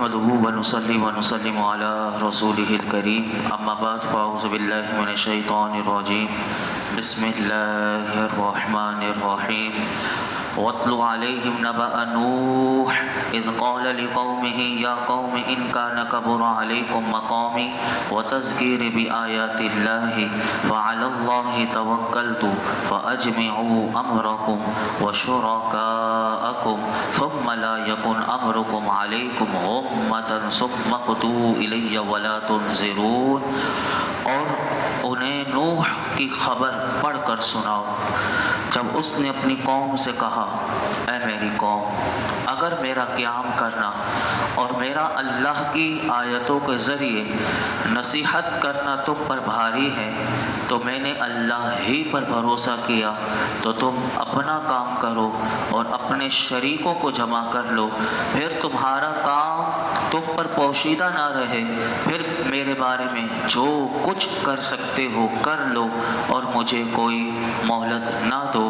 نحمده ونصلي ونسلم على رسوله الكريم أما بعد فأعوذ بالله من الشيطان الرجيم بسم الله الرحمن الرحيم واتل عليهم نبأ نوح إذ قال لقومه يا قوم إن كان كبر عليكم مقامي وتذكيري بآيات الله فعلى الله توكلت فأجمعوا أمركم وشركاءكم ثم لا يكن أمركم عليكم غمة ثم اقضوا إلي ولا تنظرون. اور انہیں نوح کی خبر پڑھ کر سناؤ جب اس نے اپنی قوم سے کہا اے میری قوم اگر میرا قیام کرنا اور میرا اللہ کی آیتوں کے ذریعے نصیحت کرنا تم پر بھاری ہے تو میں نے اللہ ہی پر بھروسہ کیا تو تم اپنا کام کرو اور اپنے شریکوں کو جمع کر لو، پھر تمہارا کام تم پر پوشیدہ نہ رہے، پھر میرے بارے میں جو کچھ کر سکتے ہو کر لو اور مجھے کوئی مہلت نہ دو.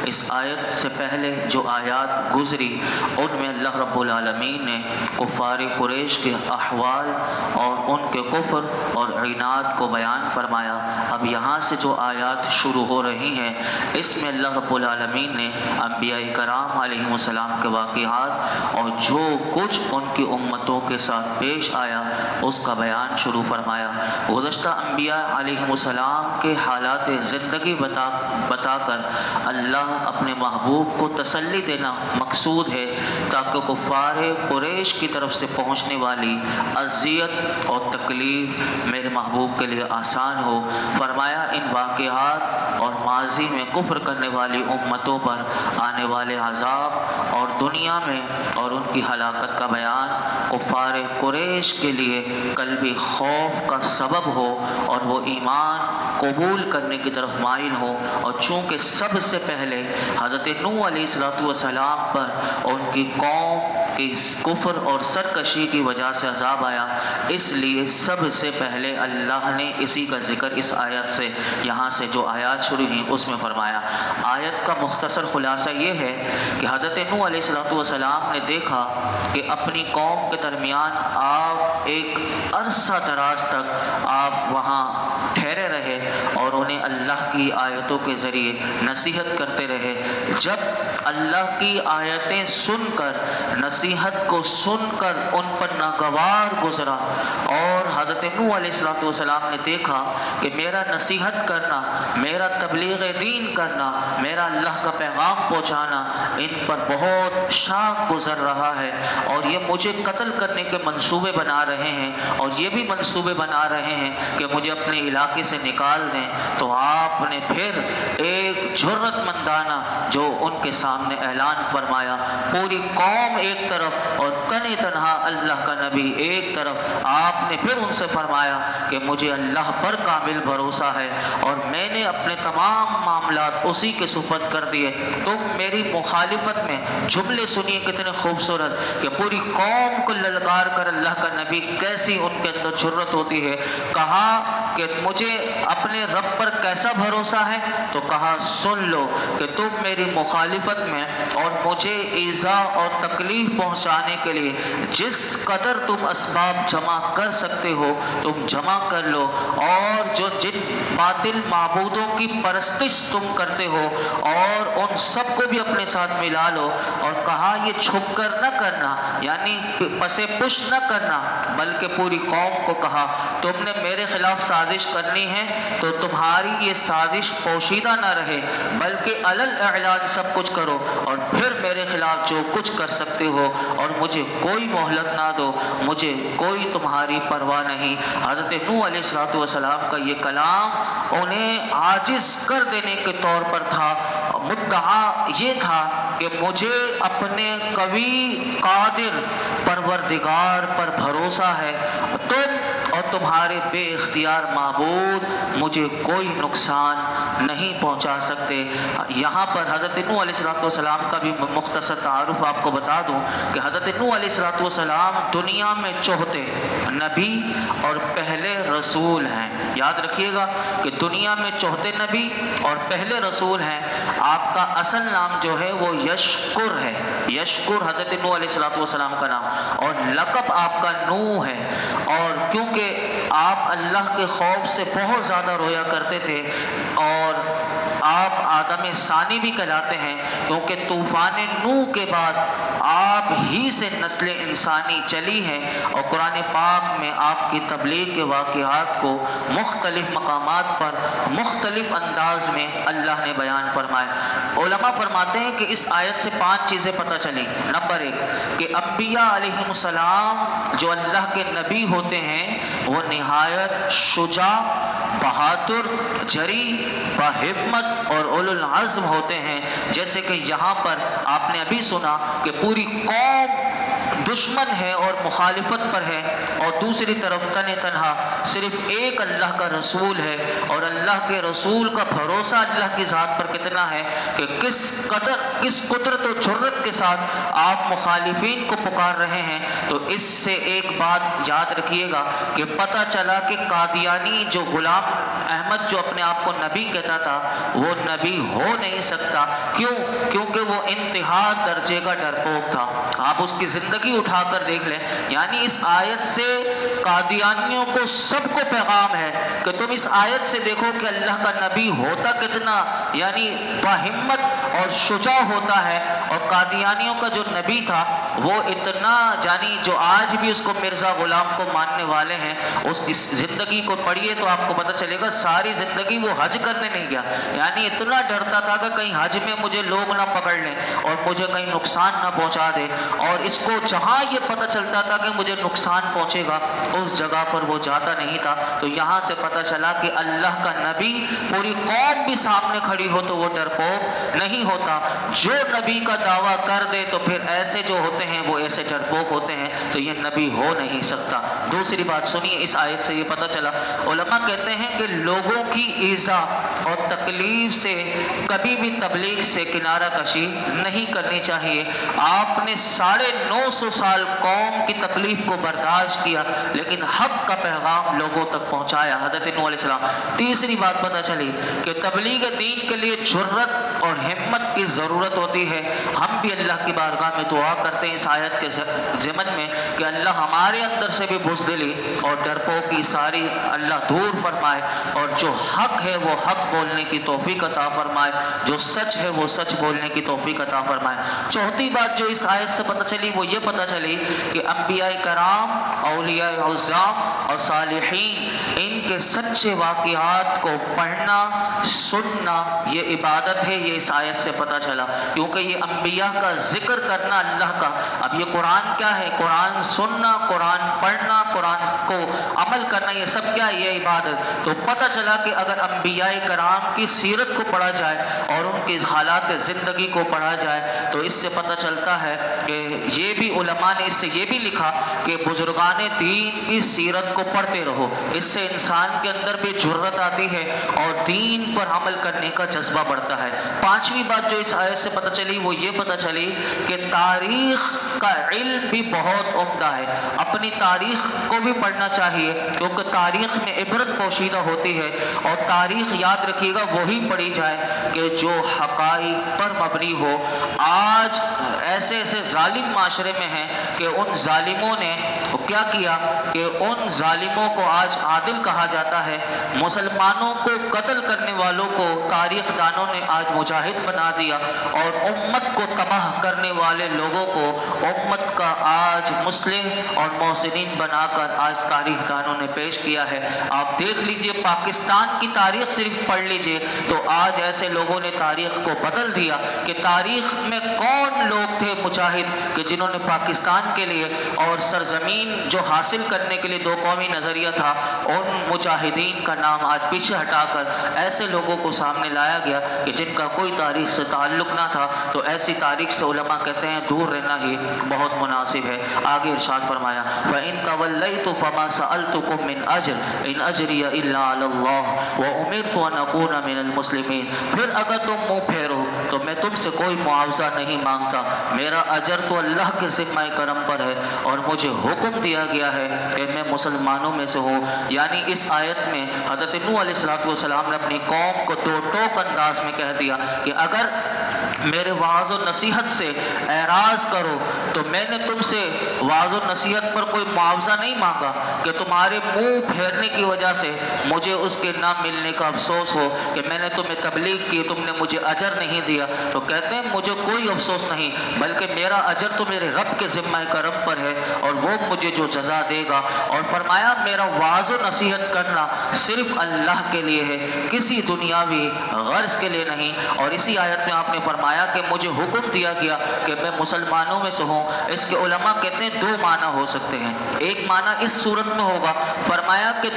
اس آیت سے پہلے جو آیات گزری ان میں اللہ رب العالمین نے کفار قریش کے احوال اور ان کے کفر اور عناد کو بیان فرمایا. اب یہاں سے جو آیات شروع ہو رہی ہیں اس میں اللہ رب العالمین نے انبیاء کرام علیہ السلام کے واقعات اور جو کچھ ان کی امتوں کے ساتھ پیش آیا اس کا بیان شروع فرمایا. گزشتہ انبیاء علیہ السلام کے حالات زندگی بتا کر اللہ اپنے محبوب کو تسلی دینا مقصود ہے تاکہ کفار قریش کی طرف سے پہنچنے والی اذیت اور تکلیف میرے محبوب کے لیے آسان ہو. فرمایا ان واقعات اور ماضی میں کفر کرنے والی امتوں پر آنے والے عذاب اور دنیا میں اور ان کی ہلاکت کا بیان کفار قریش کے لیے قلبی خوف کا سبب ہو اور وہ ایمان قبول کرنے کی طرف مائل ہو. اور چونکہ سب سے پہلے حضرت نوح علیہ السلام پر ان کی قوم کی کفر اور سرکشی کی وجہ سے عذاب آیا اس لیے سب سے پہلے اللہ نے اسی کا ذکر اس آیت سے یہاں سے جو آیات شروع ہوئی اس میں فرمایا. آیت کا مختصر خلاصہ یہ ہے کہ حضرت نوح علیہ السلام نے دیکھا کہ اپنی قوم کے درمیان آپ ایک عرصہ دراز تک آپ وہاں ٹھہرے رہے اور انہیں اللہ کی آیتوں کے ذریعے نصیحت کرتے رہے. جب اللہ کی آیتیں سن کر نصیحت کو سن کر ان پر ناگوار گزرا اور حضرت نوح علیہ السلام نے دیکھا کہ میرا نصیحت کرنا، میرا تبلیغ دین کرنا، میرا اللہ کا پیغام پہنچانا ان پر بہت شاق گزر رہا ہے اور یہ مجھے قتل کرنے کے منصوبے بنا رہے ہیں اور یہ بھی منصوبے بنا رہے ہیں کہ مجھے اپنے علاقے سے نکال دیں. تو آپ نے پھر ایک جرأت مندانہ جو ان کے سامنے اعلان فرمایا، پوری قوم ایک طرف اور تن تنہا اللہ کا نبی ایک طرف، آپ نے پھر ان سے فرمایا کہ مجھے اللہ پر کامل بھروسہ ہے اور میں نے اپنے تمام معاملات اسی کے سپرد کر دیے. تم میری مخالفت میں جملے سنیے کتنے خوبصورت کہ پوری قوم کو للکار کر اللہ کا نبی کیسی ان کے اندر جرأت ہوتی ہے. کہا کہ مجھے اپنے رب پر کیسا بھروسہ ہے تو کہا سن لو کہ تم میری مخالفت میں اور مجھے ایذا اور تکلیف پہنچانے کے لیے جس قدر تم اسباب جمع کر سکتے ہو تم جمع کر لو اور جو جن باطل معبودوں کی پرستش تم کرتے ہو اور ان سب کو بھی اپنے ساتھ ملا لو. اور کہا یہ چھپ کر نہ کرنا یعنی پسے پش نہ کرنا بلکہ پوری قوم کو کہا تم نے میرے خلاف سازش کرنی ہے تو تمہاری یہ سازش پوشیدہ نہ رہے بلکہ علل اعلان سب کچھ کرو اور پھر میرے خلاف جو کچھ کر سکتے ہو اور مجھے کوئی مہلت نہ دو، مجھے کوئی تمہاری پرواہ نہیں. حضرت نوح علیہ السلام کا یہ کلام انہیں عاجز کر دینے کے طور پر تھا. مدعا یہ تھا کہ مجھے اپنے قوی قادر پروردگار پر بھروسہ ہے، تم اور تمہارے بے اختیار معبود مجھے کوئی نقصان نہیں پہنچا سکتے۔ یہاں پر حضرت نوح علیہ السلام کا بھی مختصر تعارف آپ کو بتا دوں کہ حضرت نوح علیہ السلام دنیا میں چوتھے نبی اور پہلے رسول ہیں۔ یاد رکھیے گا کہ دنیا میں چوتھے نبی اور پہلے رسول ہیں۔ آپ کا اصل نام جو ہے وہ یشکر ہے، یشکر حضرت نوح علیہ السلام کا نام، اور لقب آپ کا نوح ہے۔ اور کیونکہ آپ اللہ کے خوف سے بہت زیادہ رویا کرتے تھے، اور آپ آدم ثانی بھی کہلاتے ہیں، کیونکہ طوفان نوح کے بعد آپ ہی سے نسل انسانی چلی ہے، اور قرآن پاک میں آپ کی تبلیغ کے واقعات کو مختلف مقامات پر مختلف انداز میں اللہ نے بیان فرمایا۔ علماء فرماتے ہیں کہ اس آیت سے 5 چیزیں پتہ چلیں۔ نمبر 1 کہ انبیاء علیہ السلام جو اللہ کے نبی ہوتے ہیں وہ نہایت شجاع، بہادر، جری، باہمت اور اولو العزم ہوتے ہیں۔ جیسے کہ یہاں پر آپ نے ابھی سنا کہ پوری قوم دشمن ہے اور مخالفت پر ہے، اور دوسری طرف تنہا صرف ایک اللہ کا رسول ہے، اور اللہ کے رسول کا بھروسہ اللہ کی ذات پر کتنا ہے کہ کس قدرت و جرت کے ساتھ آپ مخالفین کو پکار رہے ہیں۔ تو اس سے ایک بات یاد رکھیے گا کہ پتہ چلا کہ قادیانی جو غلام احمد جو اپنے آپ کو نبی کہتا تھا وہ نبی ہو نہیں سکتا۔ کیوں؟ کیونکہ وہ انتہا درجے کا ڈرپوک تھا۔ آپ اس کی زندگی اٹھا کر دیکھ لیں، یعنی اس آیت سے قادیانیوں کو سب کو پیغام ہے کہ تم اس آیت سے دیکھو کہ اللہ کا نبی ہوتا کتنا یعنی باہمت اور شجاع ہوتا ہے، اور قادیانیوں کا جو نبی تھا وہ اتنا یعنی جو آج بھی اس کو مرزا غلام کو ماننے والے ہیں، اس کی زندگی کو پڑھیے تو آپ کو پتہ چلے گا ساری زندگی وہ حج کرنے نہیں گیا، یعنی اتنا ڈرتا تھا کہ کہیں حج میں مجھے لوگ نہ پکڑ لیں اور مجھے کہیں نقصان نہ پہنچا دے، اور اس کو جہاں یہ پتہ چلتا تھا کہ مجھے نقصان پہنچے گا اس جگہ پر وہ جاتا نہیں تھا۔ تو یہاں سے پتہ چلا کہ اللہ کا نبی پوری قوم بھی سامنے کھڑی ہو تو وہ ڈرپوک نہیں ہوتا۔ جو نبی کا دعویٰ کر دے تو پھر ایسے جو ہوتے ہیں وہ ایسے ڈرپوک ہوتے ہیں، تو یہ نبی ہو نہیں سکتا۔ دوسری بات سنیے، اس آیت سے یہ پتہ چلا، علماء کہتے ہیں کہ لوگوں کی ایذا اور تکلیف سے کبھی بھی تبلیغ سے کنارہ کشی نہیں کرنی چاہیے۔ آپ نے 950 سال قوم کی تکلیف کو برداشت کیا لیکن حق کا پیغام لوگوں تک پہنچایا، حضرت نوح علیہ السلام۔ تیسری بات پتہ چلی کہ تبلیغ دین کے لیے جرت اور ہمت کی ضرورت ہوتی ہے۔ ہم بھی اللہ کی بارگاہ میں دعا کرتے ہیں اس آیت کے ضمن میں کہ اللہ ہمارے اندر سے بھی بزدلی اور ڈرپوکی ساری اللہ دور فرمائے، اور جو حق ہے وہ حق بولنے کی توفیق عطا فرمائے، جو سچ ہے وہ سچ بولنے کی توفیق عطا فرمائے۔ چوتھی بات جو اس آیت سے پتہ چلی وہ یہ پتہ چلی کہ انبیاء کرام، اولیاء عظام اور صالحین ان کے سچے واقعات کو پڑھنا سننا یہ عبادت ہے، یہ اس آیت سے پتہ چلا، کیونکہ یہ انبیاء کا ذکر کرنا اللہ کا۔ اب یہ قرآن کیا ہے؟ قرآن سننا، قرآن پڑھنا، قرآن کو عمل کرنا، یہ سب کیا ہے؟ یہ عبادت۔ تو پتہ چلا کہ اگر انبیاء کرام کی سیرت کو پڑھا جائے اور ان کی حالات زندگی کو پڑھا جائے تو اس سے پتہ چلتا ہے کہ یہ بھی علماء نے اس سے یہ بھی لکھا کہ بزرگان دین کی سیرت کو پڑھتے رہو، اس سے انسان کے اندر بھی جرت آتی ہے اور دین پر عمل کرنے کا جذبہ بڑھتا ہے۔ پانچویں بات جو اس آیت سے پتہ چلی وہ یہ پتہ چلی کہ تاریخ کا علم بھی بہت عمدہ ہے، اپنی تاریخ کو بھی پڑھنا چاہیے کیونکہ تاریخ میں عبرت پوشیدہ ہوتی ہے، اور تاریخ یاد رکھیے گا وہی پڑھی جائے کہ جو حقائق پر مبنی ہو۔ آج ایسے ظالم معاشرے میں ہیں کہ ان ظالموں نے کیا کیا کہ ان ظالموں کو آج عادل کہا جاتا ہے، مسلمانوں کو قتل کرنے والوں کو تاریخ دانوں نے آج مجاہد بنا دیا، اور امت کو تباہ کرنے والے لوگوں کو امت کا آج مصلح اور محسنین بنا کر آج تاریخ دانوں نے پیش کیا ہے۔ آپ دیکھ لیجئے پاکستان کی تاریخ صرف پڑھ لیجئے تو آج ایسے لوگوں نے تاریخ کو بدل دیا کہ تاریخ میں کون لوگ تھے مجاہد کہ جنہوں نے پاکستان کے لیے اور سرزمین جو حاصل کرنے کے لیے دو قومی نظریہ تھا، ان مجاہدین کا نام آج پیچھے ہٹا کر ایسے لوگوں کو سامنے لایا گیا کہ جن کا کوئی تاریخ سے تعلق نہ تھا۔ تو ایسی تاریخ سے علماء کہتے ہیں دور رہنا ہی بہت مناسب ہے۔ آگے ارشاد فرمایا فَإِن تَوَلَّيْتُ فَمَا سَأَلْتُكُم مِّنْ أَجْرٍ إِنْ أَجْرِيَ إِلَّا عَلَى اللَّهِ وَأُمِرْتُ أَنْ أَكُونَ مِنَ الْمُسْلِمِينَ۔ پھر اگر تم منہ پھیرو تو میں تم سے کوئی معاوضہ نہیں مانگتا، میرا اجر تو اللہ کے ذمہ کرم پر ہے اور مجھے حکم دیا گیا ہے کہ میں مسلمانوں میں سے ہوں۔ یعنی اس آیت میں حضرت نوح علیہ السلام نے اپنی قوم کو دو ٹوک انداز میں کہہ دیا کہ اگر میرے وعظ و نصیحت سے اعراض کرو تو میں نے تم سے وعظ و نصیحت پر کوئی معاوضہ نہیں مانگا کہ تمہارے منہ پھیرنے کی وجہ سے مجھے اس کے نہ ملنے کا افسوس ہو کہ میں نے تمہیں تبلیغ کی، تم نے مجھے اجر نہیں دیا۔ تو کہتے ہیں مجھے کوئی افسوس نہیں، بلکہ میرا اجر تو میرے رب کے ذمہ کرم پر ہے اور وہ مجھے جو جزا دے گا۔ اور فرمایا میرا وعظ و نصیحت کرنا صرف اللہ کے لیے ہے، کسی دنیاوی غرض کے لیے نہیں۔ اور اسی آیت میں آپ نے فرمایا کہ مجھے حکم دیا گیا کہ میں مسلمانوں میں سے ہوں۔ اس کے علماء کہتے ہیں دو معنی ہو سکتے ہیں۔ ایک معنی اس صورت میں ہوگا، فرمایا کہ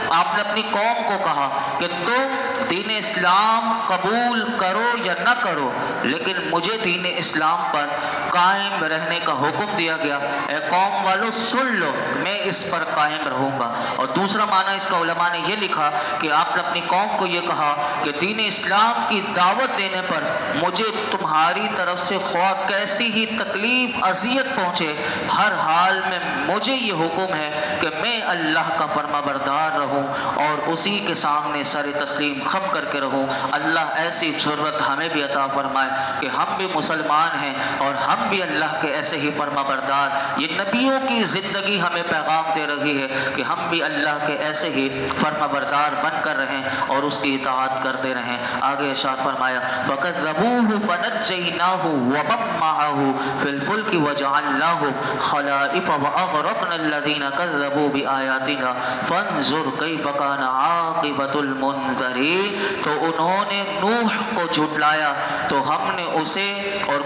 آپ نے اپنی قوم کو کہا کہ تم دین اسلام قبول کرو یا نہ کرو، لیکن مجھے دین اسلام پر قائم رہنے کا حکم دیا گیا۔ اے قوم والو سن لو، میں اس پر قائم رہوں گا۔ اور دوسرا معنی اس کا علماء نے یہ لکھا کہ آپ نے اپنی قوم کو یہ کہا کہ دین اسلام کی دعوت دینے پر مجھے تمہاری طرف سے خواہ کیسی ہی تکلیف اذیت پہنچے، ہر حال میں مجھے یہ حکم ہے کہ میں اللہ کا فرما بردار رہوں اور اسی کے سامنے سر تسلیم خم کر کے رہوں۔ اللہ ایسی جرأت ہمیں بھی عطا فرمائے کہ ہم بھی مسلمان ہیں اور ہم بھی اللہ کے ایسے ہی فرما بردار۔ یہ نبیوں کی زندگی ہمیں پیغام دے رہی ہے کہ ہم بھی اللہ کے ایسے ہی فرما بردار بن کر رہیں اور اس کی اطاعت کرتے رہیں۔ آگے ارشاد فرمایا فَكَذَّبُوهُ فَنَجَّيْنَاهُ وَمَن مَّعَهُ فِي الْفُلْكِ وَجَعَلْنَاهُمْ خَلَائِفَ وَأَغْرَقْنَا الَّذِينَ كَذَّبُوا بِآيَاتِنَا فَانظُرْ كَيْفَ كَانَ عَاقِبَةُ الْمُنذَرِينَ۔ تو انہوں نے نوح کو جھٹلایا تو ہم نے اسے اور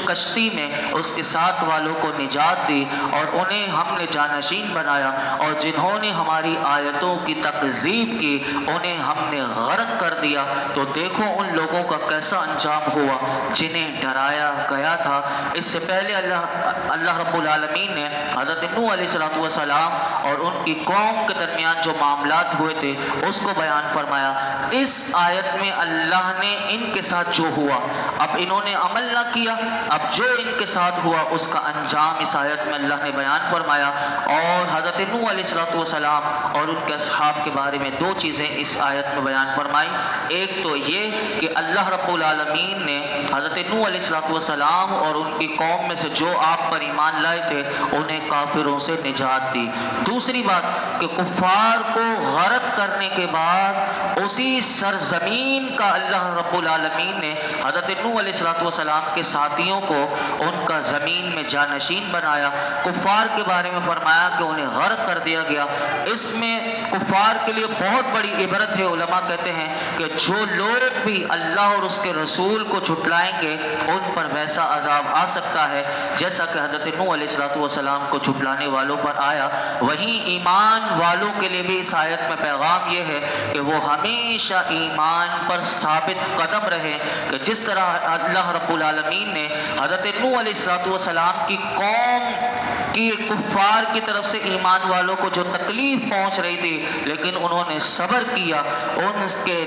کشتی میں اس کے ساتھ والوں کو نجات دی اور انہیں ہم نے جانشین بنایا، اور جنہوں نے ہماری آیتوں کی تکذیب کی انہیں ہم نے غرق کر دیا۔ تو دیکھو ان لوگوں کا کیسا انجام ہوا جنہیں ڈرایا گیا تھا۔ اس سے پہلے اللہ رب العالمین نے حضرت نوح علیہ السلام اور ان کی قوم کے درمیان جو معاملات ہوئے تھے اس کو بیان فرمایا۔ اس آیت میں اللہ نے ان کے ساتھ جو ہوا، اب انہوں نے عمل نہ کیا، اب جو ان کے ساتھ ہوا اس کا انجام اس آیت میں اللہ نے بیان فرمایا۔ اور حضرت نوح علیہ السلام اور ان کے اصحاب کے بارے میں دو چیزیں اس آیت میں بیان فرمائی۔ ایک تو یہ کہ اللہ رب العالمین نے حضرت نوح علیہ السلام اور ان کی قوم میں سے جو آپ پر ایمان لائے تھے انہیں کافروں سے نجات دی۔ دوسری بات کہ کفار کو غرق کرنے کے بعد اسی سرزمین کا اللہ رب العالمین نے حضرت نوح علیہ السلام کے ساتھیوں کو ان کا زمین میں جانشین بنایا۔ کفار کے بارے میں فرمایا کہ انہیں غرق کر دیا گیا۔ اس میں کفار کے لیے بہت بڑی عبرت ہے۔ علماء کہتے ہیں کہ جو لوگ بھی اللہ اور اس کے رسول کو جھٹلائیں گے ان پر ویسا عذاب آ سکتا ہے جیسا کہ حضرت نوح علیہ السلام کو جھٹلانے والوں پر آیا۔ وہیں ایمان والوں کے لیے بھی اس آیت میں پیغام یہ ہے کہ وہ ہمیشہ ایمان پر ثابت قدم رہے، کہ جس طرح اللہ رب العالمین نے حضرت نوح علیہ السلام کی قوم کی کفار کی طرف سے ایمان والوں کو جو تکلیف پہنچ رہی تھی لیکن انہوں نے صبر کیا، ان کے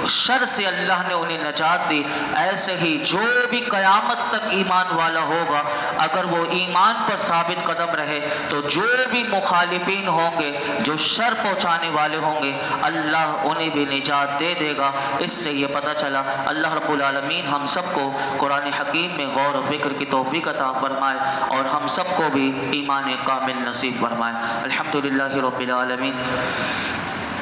شر سے اللہ نے انہیں نجات دی، ایسے ہی جو بھی قیامت تک ایمان والا ہوگا اگر وہ ایمان پر ثابت قدم رہے تو جو بھی مخالفین ہوں گے، جو شر پہنچانے والے ہوں گے، اللہ انہیں بھی نجات دے دے گا۔ اس سے یہ پتہ چلا اللہ رب العالمین ہم سب کو قرآن حکیم میں غور و فکر کی توفیق عطا فرمائے اور ہم سب کو بھی ایمان کامل نصیب فرمائے۔ الحمدللہ رب العالمین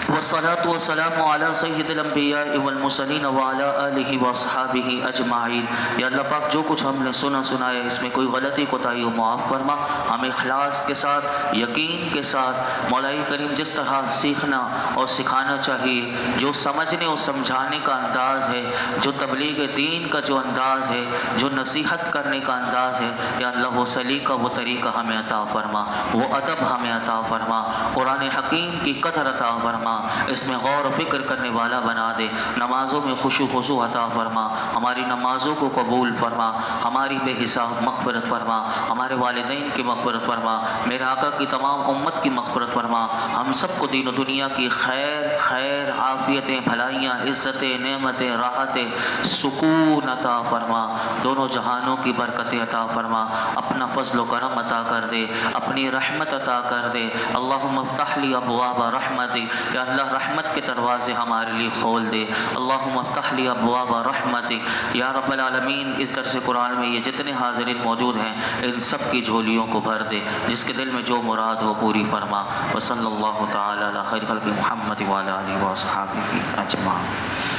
والصلاة والسلام على سید الانبیاء والمرسلین وعلى آلہ واصحابہ اجمعین۔ یا اللہ پاک جو کچھ ہم نے سنا ہے اس میں کوئی غلطی کوتاہی ہو معاف فرما، ہم اخلاص کے ساتھ یقین کے ساتھ مولا کریم جس طرح سیکھنا اور سکھانا چاہیے، جو سمجھنے اور سمجھانے کا انداز ہے، جو تبلیغ دین کا جو انداز ہے، جو نصیحت کرنے کا انداز ہے، یا اللہ وہ سلیقہ وہ طریقہ ہمیں عطا فرما، وہ ادب ہمیں عطا فرما، قرآن حکیم کی قدر عطا فرما، فرما، اس میں غور و فکر کرنے والا بنا دے، نمازوں میں خشوع خضوع عطا فرما، ہماری نمازوں کو قبول فرما، ہماری بے حساب مغفرت فرما، ہمارے والدین کی مغفرت فرما، میرے آقا کی تمام امت کی مغفرت فرما، ہم سب کو دین و دنیا کی خیر عافیتیں، بھلائیاں، عزتیں، نعمتیں، راحتیں، سکون عطا فرما، دونوں جہانوں کی برکتیں عطا فرما، اپنا فضل و کرم عطا کر دے، اپنی رحمت عطا کر دے۔ اللہم افتح لی ابواب رحمتک، یا اللہ رحمت کے دروازے ہمارے لیے کھول دے۔ اللہم افتح لی ابواب رحمتک، یا رب العالمین اس درس قرآن میں یہ جتنے حاضرین موجود ہیں ان سب کی جھولیوں کو بھر دے، جس کے دل میں جو مراد ہو پوری فرما۔ وصلی اللہ تعالی علی خیر خلق محمد وعلی آلہ وصحبہ اجمعین۔